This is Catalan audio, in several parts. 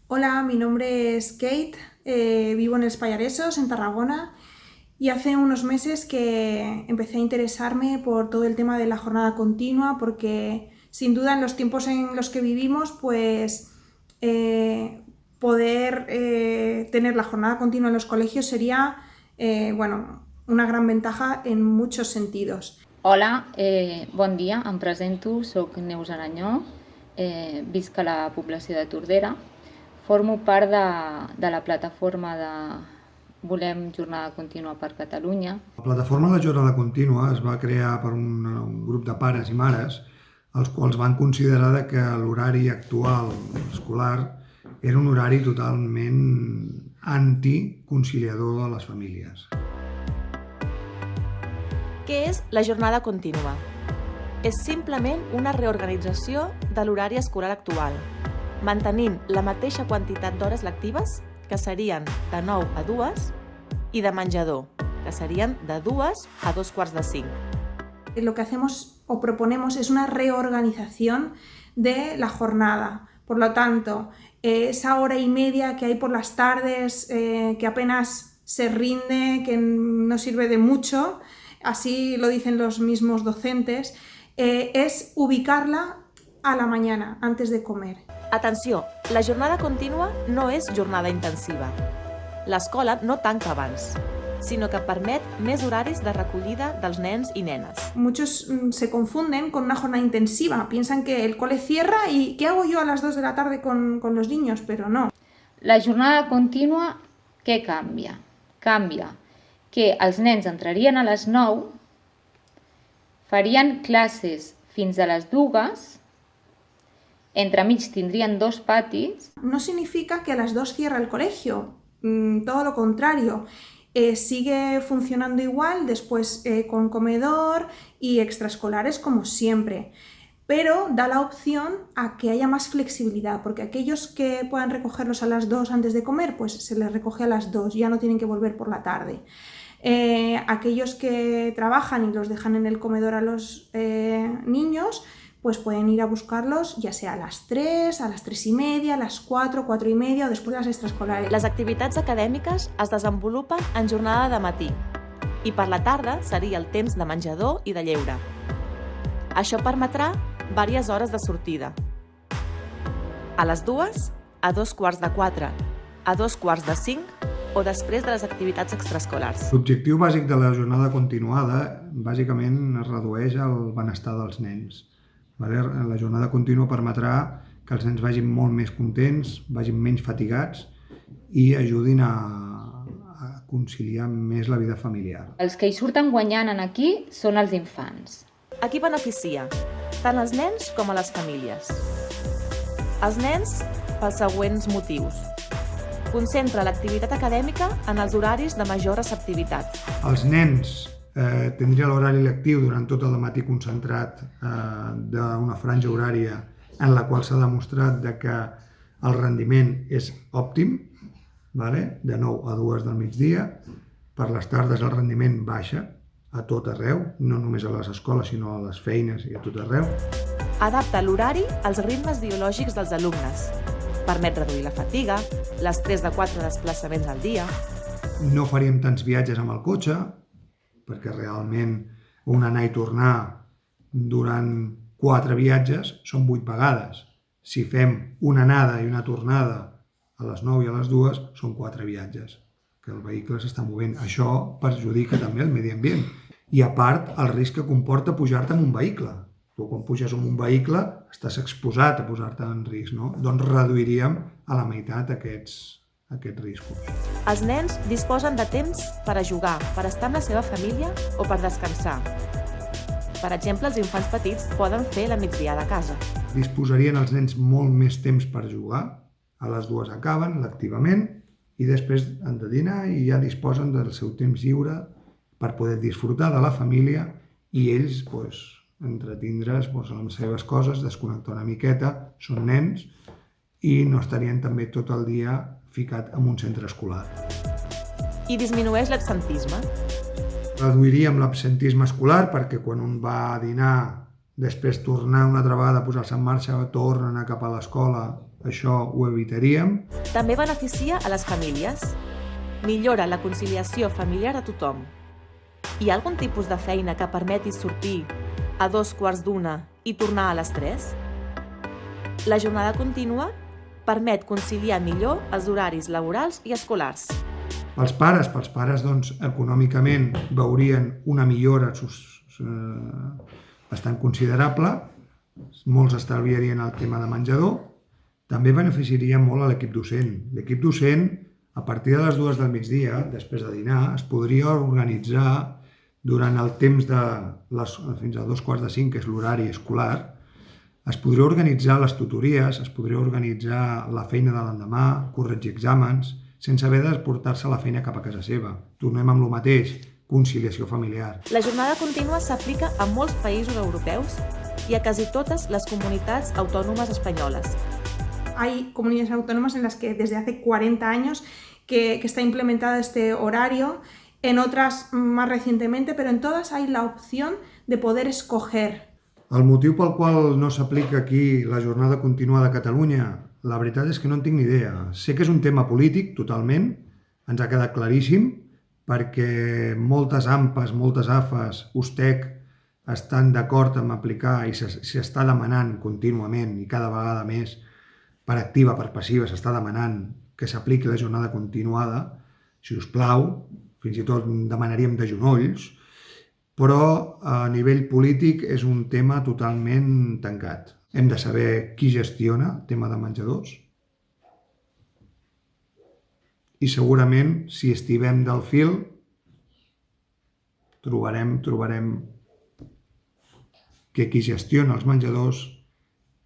Hola, mi nombre es Kate, vivo en Els Pallaresos, en Tarragona, y hace unos meses que empecé a interesarme por todo el tema de la jornada continua, porque sin duda en los tiempos en los que vivimos, pues poder tener la jornada continua en los colegios sería, una gran ventaja en muchos sentidos. Hola, bon dia, em presento, soc Neus Aranyó, visc a la població de Tordera, formo part de la plataforma de Volem Jornada Contínua per Catalunya. La plataforma de jornada contínua es va crear per un grup de pares i mares els quals van considerar que l'horari actual escolar era un horari totalment anticonciliador de les famílies. Què és la jornada contínua? És simplement una reorganització de l'horari escolar actual, mantenint la mateixa quantitat d'hores lectives, que serien de 9 a 2, i de menjador, que serien de 2 a 2:45. Lo que hacemos o proponemos es una reorganización de la jornada. Por lo tanto, esa hora y media que hay por las tardes, que apenas se rinde, que no sirve de mucho, así lo dicen los mismos docentes, es ubicarla a la mañana, antes de comer. Atenció, la jornada contínua no és jornada intensiva. L'escola no tanca abans, sinó que permet més horaris de recollida dels nens i nenes. Muchos se confunden con una jornada intensiva, piensan que el cole cierra y ¿qué hago yo a las 2 de la tarde con los niños? Pero no. La jornada contínua, què canvia? Canvia que els nens entrarien a les 9, farien classes fins a les 2, entremig tindrien 2 patis. No significa que a las 2 cierra el colegio, todo lo contrario. Sigue funcionando igual, después con comedor y extraescolares como siempre, pero da la opción a que haya más flexibilidad, porque aquellos que puedan recogerlos a las 2 antes de comer, pues se les recoge a las 2, ya no tienen que volver por la tarde. Aquellos que trabajan y los dejan en el comedor a los niños, pues pueden ir a buscarlos ya sea a las 3, a las 3:30, a las 4, 4:30 o después de las extraescolares. Les activitats acadèmiques es desenvolupen en jornada de matí i per la tarda seria el temps de menjador i de lleure. Això permetrà diverses hores de sortida. A les 2, a 3:15, a 2:45 o després de les activitats extraescolars. L'objectiu bàsic de la jornada continuada bàsicament es redueix al benestar dels nens. La jornada contínua permetrà que els nens vagin molt més contents, vagin menys fatigats i ajudin a conciliar més la vida familiar. Els que hi surten guanyant aquí són els infants. A qui beneficia? Tant als nens com a les famílies. Els nens, pels següents motius. Concentra l'activitat acadèmica en els horaris de major receptivitat. Els nens tindria l'horari lectiu durant tot el matí concentrat d'una franja horària en la qual s'ha demostrat que el rendiment és òptim, de 9 a 2 del migdia. Per les tardes el rendiment baixa a tot arreu, no només a les escoles sinó a les feines i a tot arreu. Adapta l'horari als ritmes biològics dels alumnes. Permet reduir la fatiga, l'estrès de 4 desplaçaments al dia. No faríem tants viatges amb el cotxe, perquè realment un anar i tornar durant 4 viatges són 8 vegades. Si fem una anada i una tornada a les 9 i a les 2 són 4 viatges, que el vehicle s'està movent. Això perjudica també el medi ambient. I a part, el risc que comporta pujar-te en un vehicle. Tu quan puges en un vehicle estàs exposat a posar-te en risc, no? Doncs reduiríem a la meitat aquests riscos. Els nens disposen de temps per a jugar, per estar amb la seva família o per descansar. Per exemple, els infants petits poden fer la migdiada a casa. Disposarien els nens molt més temps per jugar, a les 2 acaben l'activament i després han de dinar i ja disposen del seu temps lliure per poder disfrutar de la família i ells entretindre's amb les seves coses, desconnectar una miqueta, són nens i no estarien també tot el dia ficat en un centre escolar. I disminueix l'absentisme. Reduiríem l'absentisme escolar perquè quan un va a dinar, després tornar una altra vegada a posar-se en marxa, torna a anar cap a l'escola, això ho evitaríem. També beneficia a les famílies. Millora la conciliació familiar a tothom. Hi ha algun tipus de feina que permeti sortir a 2:15 i tornar a les 3? La jornada contínua permet conciliar millor els horaris laborals i escolars. Pels pares, doncs, econòmicament veurien una millora bastant considerable, molts estalviarien el tema de menjador, també beneficiaria molt a l'equip docent. L'equip docent, a partir de les 2 del migdia, després de dinar, es podria organitzar durant el temps fins a 4:45, que és l'horari escolar, es podria organitzar les tutories, es podria organitzar la feina de l'endemà, corregir exàmens, sense haver de portar-se la feina cap a casa seva. Tornem amb el mateix, conciliació familiar. La jornada contínua s'aplica a molts països europeus i a quasi totes les comunitats autònomes espanyoles. Hay comunidades autónomas en las que desde hace 40 años que está implementado este horario, en otras más recientemente, pero en todas hay la opción de poder escoger. El motiu pel qual no s'aplica aquí la jornada continuada a Catalunya, la veritat és que no en tinc ni idea. Sé que és un tema polític, totalment, ens ha quedat claríssim, perquè moltes AMPAs, moltes AFAs, USTEC, estan d'acord amb aplicar i s'està demanant contínuament i cada vegada més, per activa, per passiva, s'està demanant que s'apliqui la jornada continuada. Si us plau, fins i tot demanaríem de genolls, però a nivell polític és un tema totalment tancat. Hem de saber qui gestiona el tema de menjadors i segurament, si estivem del fil, trobarem que qui gestiona els menjadors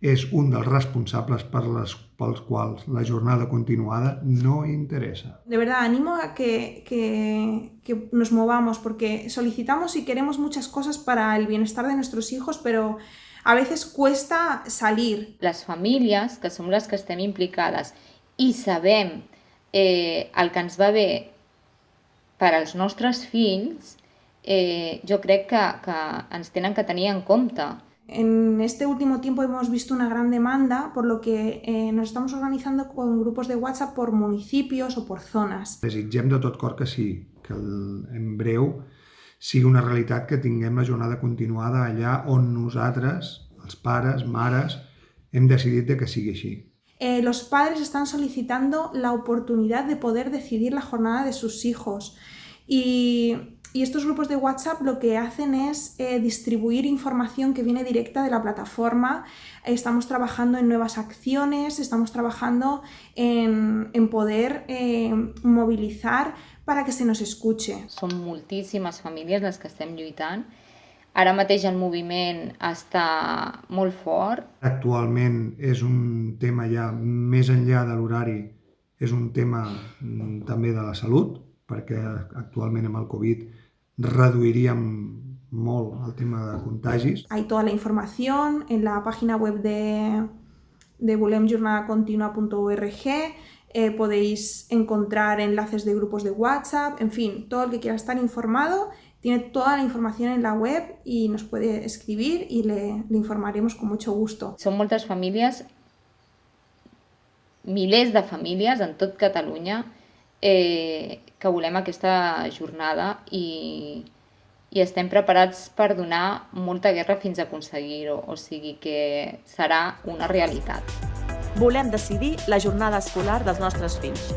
és un dels responsables pels quals la jornada continuada no interesa. De verdad, animo a que nos movamos, porque solicitamos y queremos muchas cosas para el bienestar de nuestros hijos, pero a veces cuesta salir. Les famílies, que som les que estem implicades i sabem el que ens va bé per als nostres fills, jo crec que ens tenen que tenir en compte. En este último tiempo hemos visto una gran demanda, por lo que nos estamos organizando con grupos de WhatsApp por municipios o por zonas. Desitgem de tot cor que sí, que en breu sigui una realitat que tinguem la jornada continuada allà on nosaltres, els pares, mares, hem decidit que sigui així. Los padres están solicitando la oportunidad de poder decidir la jornada de sus hijos y estos grupos de WhatsApp lo que hacen es distribuir información que viene directa de la plataforma. Estamos trabajando en nuevas acciones, estamos trabajando en poder movilizar para que se nos escuche. Són moltíssimes famílies les que estem lluitant. Ara mateix el moviment està molt fort. Actualment és un tema ja més enllà de l'horari, és un tema també de la salut, perquè actualment amb el Covid reduiríem molt el tema de contagis. Hay toda la información en la página web de volemjornadacontinua.org. Podéis encontrar enlaces de grupos de WhatsApp, en fin, todo el que quiera estar informado tiene toda la información en la web y nos puede escribir y le informaremos con mucho gusto. Són moltes famílies, milers de famílies en tot Catalunya que volem aquesta jornada i estem preparats per donar molta guerra fins a aconseguir-ho, o sigui que serà una realitat. Volem decidir la jornada escolar dels nostres fills.